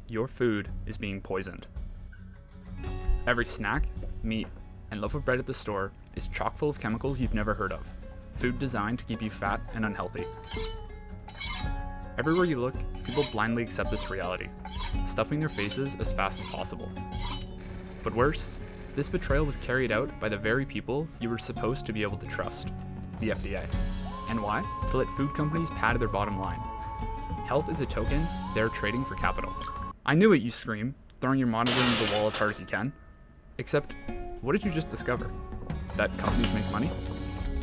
your food is being poisoned. Every snack, meat, and loaf of bread at the store is chock full of chemicals you've never heard of. Food designed to keep you fat and unhealthy. Everywhere you look, people blindly accept this reality, stuffing their faces as fast as possible. But worse, this betrayal was carried out by the very people you were supposed to be able to trust, the FDA. And why? To let food companies pad their bottom line. Health is a token they're trading for capital. I knew it, you scream, throwing your monitor into the wall as hard as you can. Except, what did you just discover? That companies make money?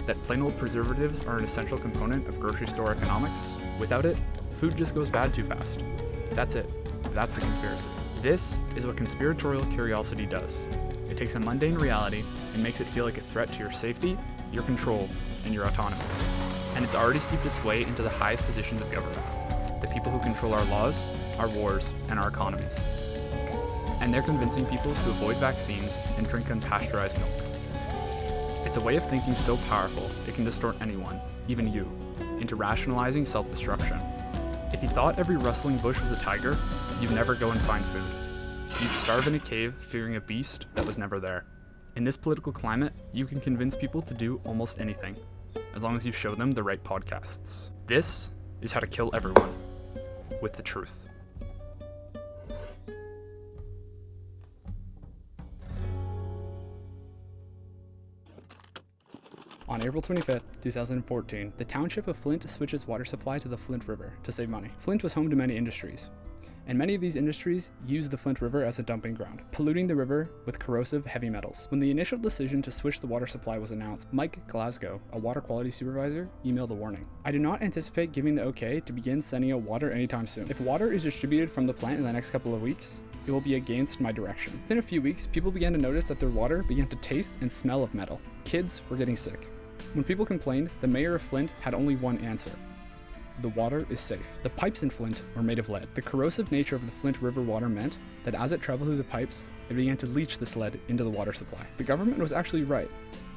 That plain old preservatives are an essential component of grocery store economics? Without it, food just goes bad too fast. That's it. That's the conspiracy. This is what conspiratorial curiosity does. It takes a mundane reality and makes it feel like a threat to your safety, your control, and your autonomy. And it's already seeped its way into the highest positions of government. The people who control our laws, our wars, and our economies. And they're convincing people to avoid vaccines and drink unpasteurized milk. It's a way of thinking so powerful it can distort anyone, even you, into rationalizing self-destruction. If you thought every rustling bush was a tiger, you'd never go and find food. You'd starve in a cave fearing a beast that was never there. In this political climate, you can convince people to do almost anything, as long as you show them the right podcasts. This is how to kill everyone, with the truth. On April 25th, 2014, the township of Flint switches water supply to the Flint River to save money. Flint was home to many industries, and many of these industries use the Flint River as a dumping ground, polluting the river with corrosive heavy metals. When the initial decision to switch the water supply was announced, Mike Glasgow, a water quality supervisor, emailed a warning. I do not anticipate giving the okay to begin sending out water anytime soon. If water is distributed from the plant in the next couple of weeks, it will be against my direction. Within a few weeks, people began to notice that their water began to taste and smell of metal. Kids were getting sick. When people complained, the mayor of Flint had only one answer. The water is safe. The pipes in Flint were made of lead. The corrosive nature of the Flint River water meant that as it traveled through the pipes, it began to leach this lead into the water supply. The government was actually right,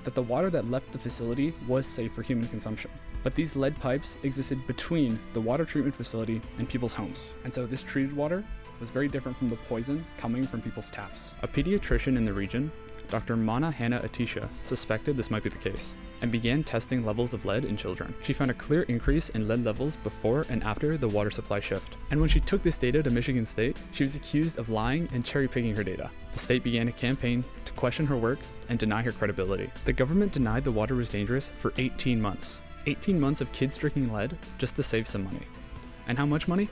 that the water that left the facility was safe for human consumption. But these lead pipes existed between the water treatment facility and people's homes. And so this treated water was very different from the poison coming from people's taps. A pediatrician in the region, Dr. Mana Hannah Atisha, suspected this might be the case and began testing levels of lead in children. She found a clear increase in lead levels before and after the water supply shift. And when she took this data to Michigan State, she was accused of lying and cherry-picking her data. The state began a campaign to question her work and deny her credibility. The government denied the water was dangerous for 18 months. 18 months of kids drinking lead just to save some money. And how much money?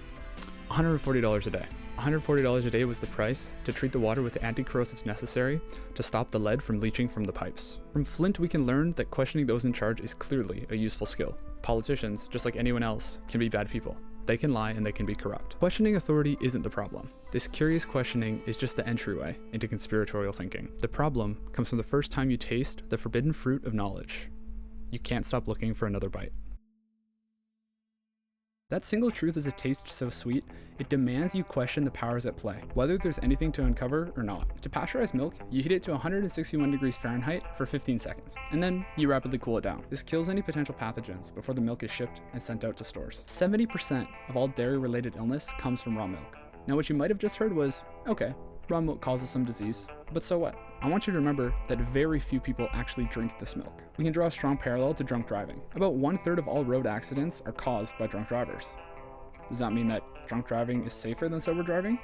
$140 a day. $140 a day was the price to treat the water with the anti-corrosives necessary to stop the lead from leaching from the pipes. From Flint, we can learn that questioning those in charge is clearly a useful skill. Politicians, just like anyone else, can be bad people. They can lie and they can be corrupt. Questioning authority isn't the problem. This curious questioning is just the entryway into conspiratorial thinking. The problem comes from the first time you taste the forbidden fruit of knowledge. You can't stop looking for another bite. That single truth is a taste so sweet, it demands you question the powers at play, whether there's anything to uncover or not. To pasteurize milk, you heat it to 161 degrees Fahrenheit for 15 seconds, and then you rapidly cool it down. This kills any potential pathogens before the milk is shipped and sent out to stores. 70% of all dairy-related illness comes from raw milk. Now what you might have just heard was, okay, raw milk causes some disease, but so what? I want you to remember that very few people actually drink this milk. We can draw a strong parallel to drunk driving. About 1/3 of all road accidents are caused by drunk drivers. Does that mean that drunk driving is safer than sober driving?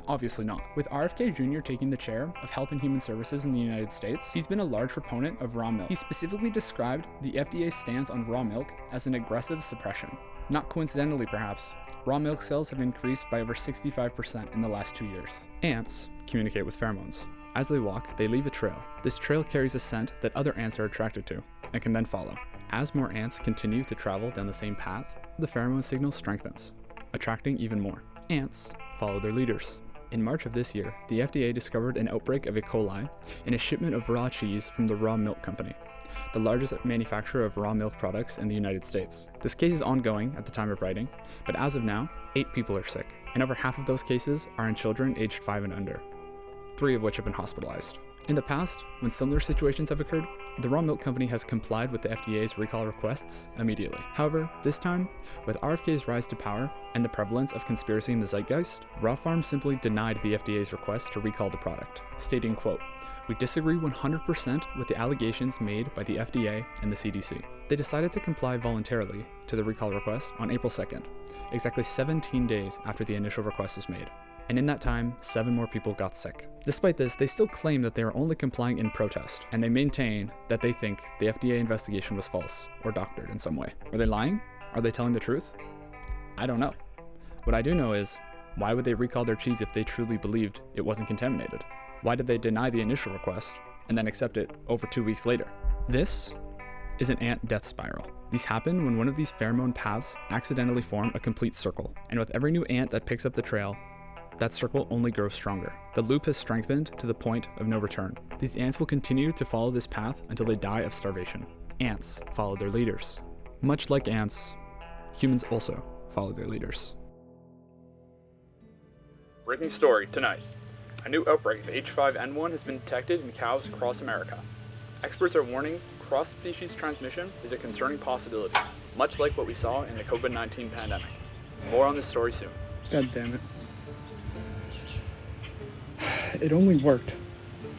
Obviously not. With RFK Jr. taking the chair of Health and Human Services in the United States, he's been a large proponent of raw milk. He specifically described the FDA's stance on raw milk as an aggressive suppression. Not coincidentally perhaps, raw milk sales have increased by over 65% in the last 2 years. Ants communicate with pheromones. As they walk, they leave a trail. This trail carries a scent that other ants are attracted to and can then follow. As more ants continue to travel down the same path, the pheromone signal strengthens, attracting even more. Ants follow their leaders. In March of this year, the FDA discovered an outbreak of E. coli in a shipment of raw cheese from the Raw Milk Company, the largest manufacturer of raw milk products in the United States. This case is ongoing at the time of writing, but as of now, 8 people are sick, and over half of those cases are in children aged 5 and under, 3 of which have been hospitalized. In the past, when similar situations have occurred, The raw milk company has complied with the FDA's recall requests immediately. However, this time, with RFK's rise to power and the prevalence of conspiracy in the zeitgeist, Raw Farm simply denied the FDA's request to recall the product, stating, quote, "We disagree 100% with the allegations made by the FDA and the CDC." They decided to comply voluntarily to the recall request on April 2nd, exactly 17 days after the initial request was made. And in that time, 7 more people got sick. Despite this, they still claim that they are only complying in protest, and they maintain that they think the FDA investigation was false or doctored in some way. Are they lying? Are they telling the truth? I don't know. What I do know is, why would they recall their cheese if they truly believed it wasn't contaminated? Why did they deny the initial request and then accept it over 2 weeks later? This is an ant death spiral. These happen when one of these pheromone paths accidentally form a complete circle, and with every new ant that picks up the trail, that circle only grows stronger. The loop has strengthened to the point of no return. These ants will continue to follow this path until they die of starvation. Ants follow their leaders. Much like ants, humans also follow their leaders. Breaking story tonight. A new outbreak of H5N1 has been detected in cows across America. Experts are warning cross-species transmission is a concerning possibility, much like what we saw in the COVID-19 pandemic. More on this story soon. God damn it. It only worked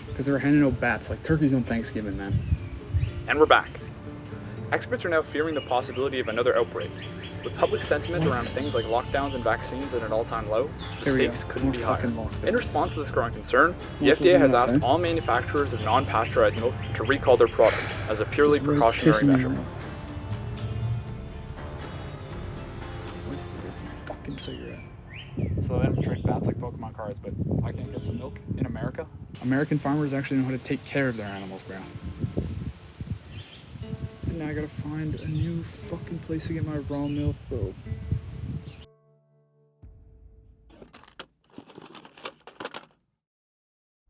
because they were handing out bats like turkeys on Thanksgiving, man. And we're back. Experts are now fearing the possibility of another outbreak. With public sentiment around things like lockdowns and vaccines at an all-time low, the stakes couldn't be higher. In response to this growing concern, the FDA has asked all manufacturers of non-pasteurized milk to recall their product as a purely precautionary measure. Fucking cigarette. So they don't trade bats like Pokemon cards, but I can't get some milk in America? American farmers actually know how to take care of their animals, bro. And now I gotta find a new fucking place to get my raw milk, bro.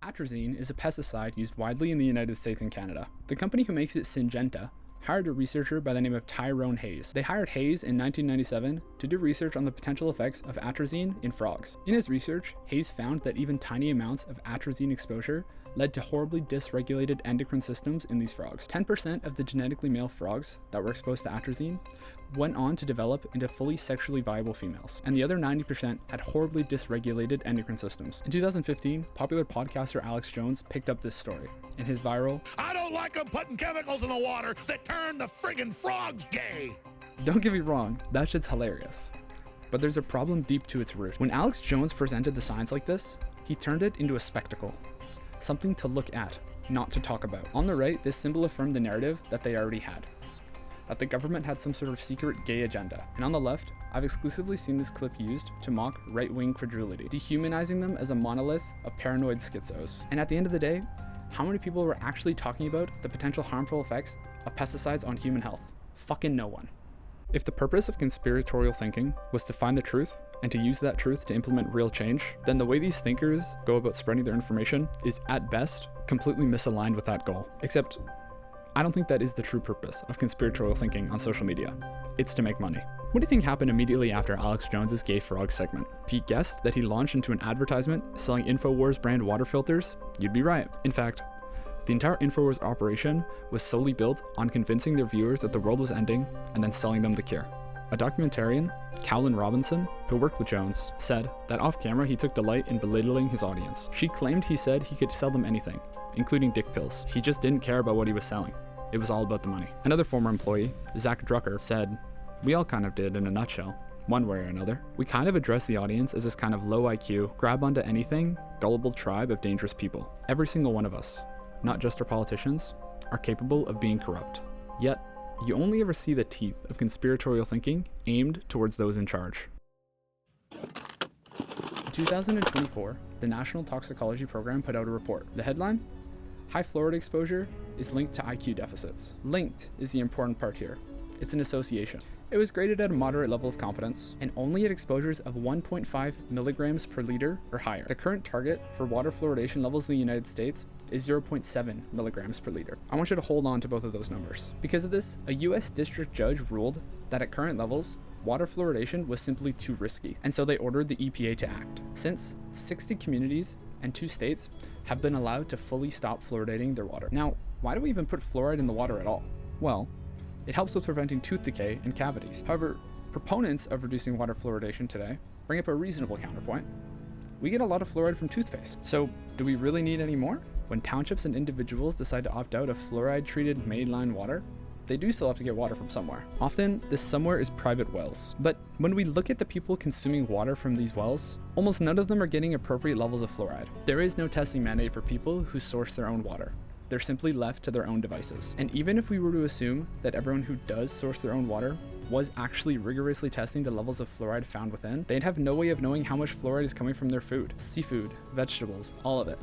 Atrazine is a pesticide used widely in the United States and Canada. The company who makes it, Syngenta, hired a researcher by the name of Tyrone Hayes. They hired Hayes in 1997 to do research on the potential effects of atrazine in frogs. In his research, Hayes found that even tiny amounts of atrazine exposure led to horribly dysregulated endocrine systems in these frogs. 10% of the genetically male frogs that were exposed to atrazine went on to develop into fully sexually viable females, and the other 90% had horribly dysregulated endocrine systems. In 2015, popular podcaster Alex Jones picked up this story in his viral, "I don't like them putting chemicals in the water that turn the friggin' frogs gay." Don't get me wrong, that shit's hilarious. But there's a problem deep to its root. When Alex Jones presented the science like this, he turned it into a spectacle. Something to look at, not to talk about. On the right, this symbol affirmed the narrative that they already had, that the government had some sort of secret gay agenda. And on the left, I've exclusively seen this clip used to mock right-wing credulity, dehumanizing them as a monolith of paranoid schizos. And at the end of the day, how many people were actually talking about the potential harmful effects of pesticides on human health? Fucking no one. If the purpose of conspiratorial thinking was to find the truth and to use that truth to implement real change, then the way these thinkers go about spreading their information is, at best, completely misaligned with that goal. Except, I don't think that is the true purpose of conspiratorial thinking on social media. It's to make money. What do you think happened immediately after Alex Jones's Gay Frog segment? If you guessed that he launched into an advertisement selling InfoWars brand water filters, you'd be right. In fact, the entire InfoWars operation was solely built on convincing their viewers that the world was ending and then selling them the cure. A documentarian, Cowlin Robinson, who worked with Jones, said that off camera he took delight in belittling his audience. She claimed he said he could sell them anything, including dick pills. He just didn't care about what he was selling. It was all about the money. Another former employee, Zach Drucker, said, "We all kind of did in a nutshell, one way or another. We kind of address the audience as this kind of low IQ, grab onto anything, gullible tribe of dangerous people. Every single one of us, not just our politicians, are capable of being corrupt. Yet, you only ever see the teeth of conspiratorial thinking aimed towards those in charge." In 2024, the National Toxicology Program put out a report. The headline? High fluoride exposure is linked to IQ deficits. Linked is the important part here. It's an association. It was graded at a moderate level of confidence, and only at exposures of 1.5 milligrams per liter or higher. The current target for water fluoridation levels in the United States is 0.7 milligrams per liter. I want you to hold on to both of those numbers. Because of this, a US district judge ruled that at current levels, water fluoridation was simply too risky, and so they ordered the EPA to act. Since 60 communities and 2 states have been allowed to fully stop fluoridating their water. Now, Why do we even put fluoride in the water at all? Well, it helps with preventing tooth decay and cavities. However, proponents of reducing water fluoridation today bring up a reasonable counterpoint. We get a lot of fluoride from toothpaste, so do we really need any more? When townships and individuals decide to opt out of fluoride-treated mainline water, they do still have to get water from somewhere. Often, this somewhere is private wells. But when we look at the people consuming water from these wells, almost none of them are getting appropriate levels of fluoride. There is no testing mandate for people who source their own water. They're simply left to their own devices. And even if we were to assume that everyone who does source their own water was actually rigorously testing the levels of fluoride found within, they'd have no way of knowing how much fluoride is coming from their food, seafood, vegetables, all of it.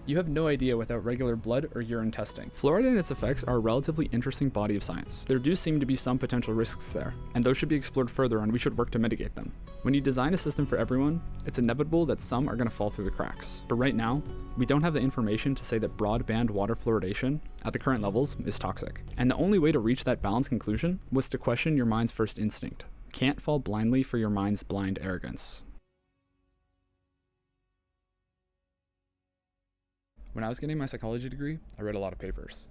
You have no idea without regular blood or urine testing. Fluoride and its effects are a relatively interesting body of science. There do seem to be some potential risks there, and those should be explored further, and we should work to mitigate them. When you design a system for everyone, it's inevitable that some are going to fall through the cracks. But right now, we don't have the information to say that broadband water fluoridation at the current levels is toxic. And the only way to reach that balanced conclusion was to question your mind's first instinct. Can't fall blindly for your mind's blind arrogance. When I was getting my psychology degree, I read a lot of papers.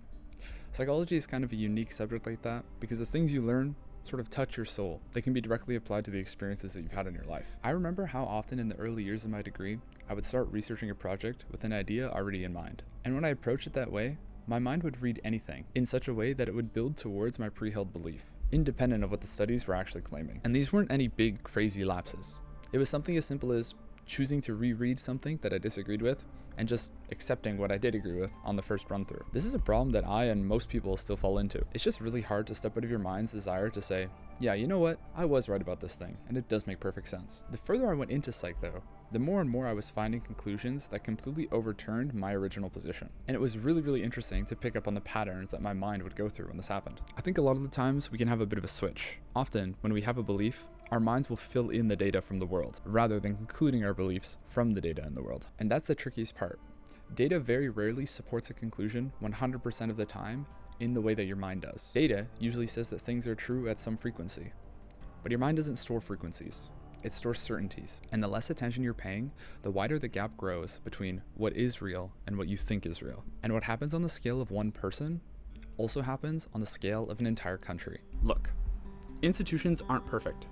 Psychology is kind of a unique subject like that because the things you learn sort of touch your soul. They can be directly applied to the experiences that you've had in your life. I remember how often in the early years of my degree, I would start researching a project with an idea already in mind. And when I approached it that way, my mind would read anything in such a way that it would build towards my pre-held belief, independent of what the studies were actually claiming. And these weren't any big, crazy lapses. It was something as simple as choosing to reread something that I disagreed with and just accepting what I did agree with on the first run through. This is a problem that I and most people still fall into. It's just really hard to step out of your mind's desire to say, yeah, you know what? I was right about this thing, and it does make perfect sense. The further I went into psych though, the more and more I was finding conclusions that completely overturned my original position. And it was really, really interesting to pick up on the patterns that my mind would go through when this happened. I think a lot of the times we can have a bit of a switch. Often, when we have a belief, our minds will fill in the data from the world, rather than concluding our beliefs from the data in the world. And that's the trickiest part. Data very rarely supports a conclusion 100% of the time in the way that your mind does. Data usually says that things are true at some frequency, but your mind doesn't store frequencies. It stores certainties. And the less attention you're paying, the wider the gap grows between what is real and what you think is real. And what happens on the scale of one person also happens on the scale of an entire country. Look, institutions aren't perfect,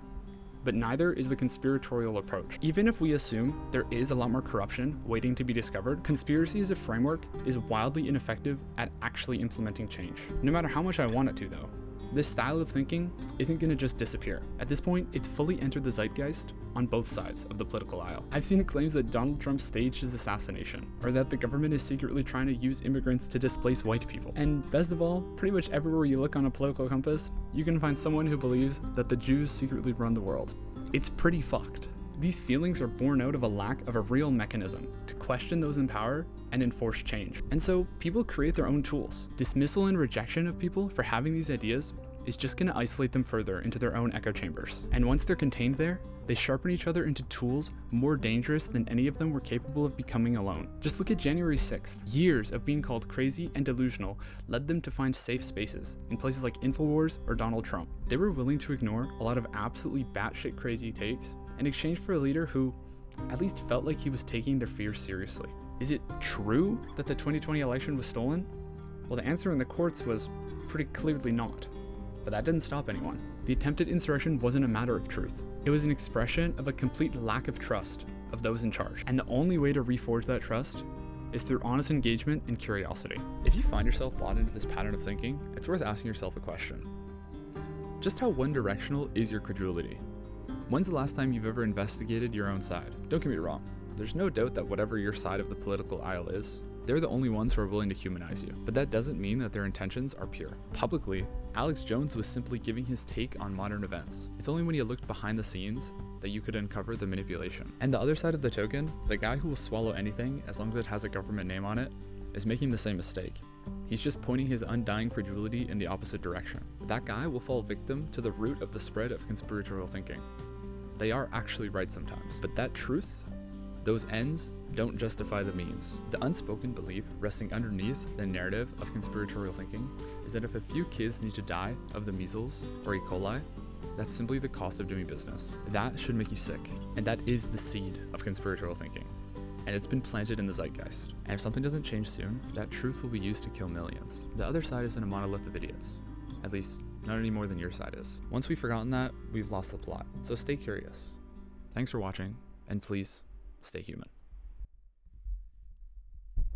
but neither is the conspiratorial approach. Even if we assume there is a lot more corruption waiting to be discovered, conspiracy as a framework is wildly ineffective at actually implementing change. No matter how much I want it to though, this style of thinking isn't gonna just disappear. At this point, it's fully entered the zeitgeist on both sides of the political aisle. I've seen claims that Donald Trump staged his assassination, or that the government is secretly trying to use immigrants to displace white people. And best of all, pretty much everywhere you look on a political compass, you can find someone who believes that the Jews secretly run the world. It's pretty fucked. These feelings are born out of a lack of a real mechanism to question those in power and enforce change. And so people create their own tools. Dismissal and rejection of people for having these ideas is just going to isolate them further into their own echo chambers. And once they're contained there, they sharpen each other into tools more dangerous than any of them were capable of becoming alone. Just look at January 6th. Years of being called crazy and delusional led them to find safe spaces in places like InfoWars or Donald Trump. They were willing to ignore a lot of absolutely batshit crazy takes in exchange for a leader who at least felt like he was taking their fears seriously. Is it true that the 2020 election was stolen? Well, the answer in the courts was pretty clearly not. But that didn't stop anyone. The attempted insurrection wasn't a matter of truth. It was an expression of a complete lack of trust of those in charge. And the only way to reforge that trust is through honest engagement and curiosity. If you find yourself bought into this pattern of thinking, it's worth asking yourself a question. Just how one-directional is your credulity? When's the last time you've ever investigated your own side? Don't get me wrong. There's no doubt that whatever your side of the political aisle is, they're the only ones who are willing to humanize you. But that doesn't mean that their intentions are pure. Publicly, Alex Jones was simply giving his take on modern events. It's only when you looked behind the scenes that you could uncover the manipulation. And the other side of the token, the guy who will swallow anything as long as it has a government name on it, is making the same mistake. He's just pointing his undying credulity in the opposite direction. That guy will fall victim to the root of the spread of conspiratorial thinking. They are actually right sometimes, but that truth, those ends don't justify the means. The unspoken belief resting underneath the narrative of conspiratorial thinking is that if a few kids need to die of the measles or E. coli, that's simply the cost of doing business. That should make you sick, and that is the seed of conspiratorial thinking. and it's been planted in the zeitgeist. And if something doesn't change soon, that truth will be used to kill millions. The other side isn't a monolith of idiots. At least, not any more than your side is. Once we've forgotten that, we've lost the plot. So stay curious. Thanks for watching, and please, stay human.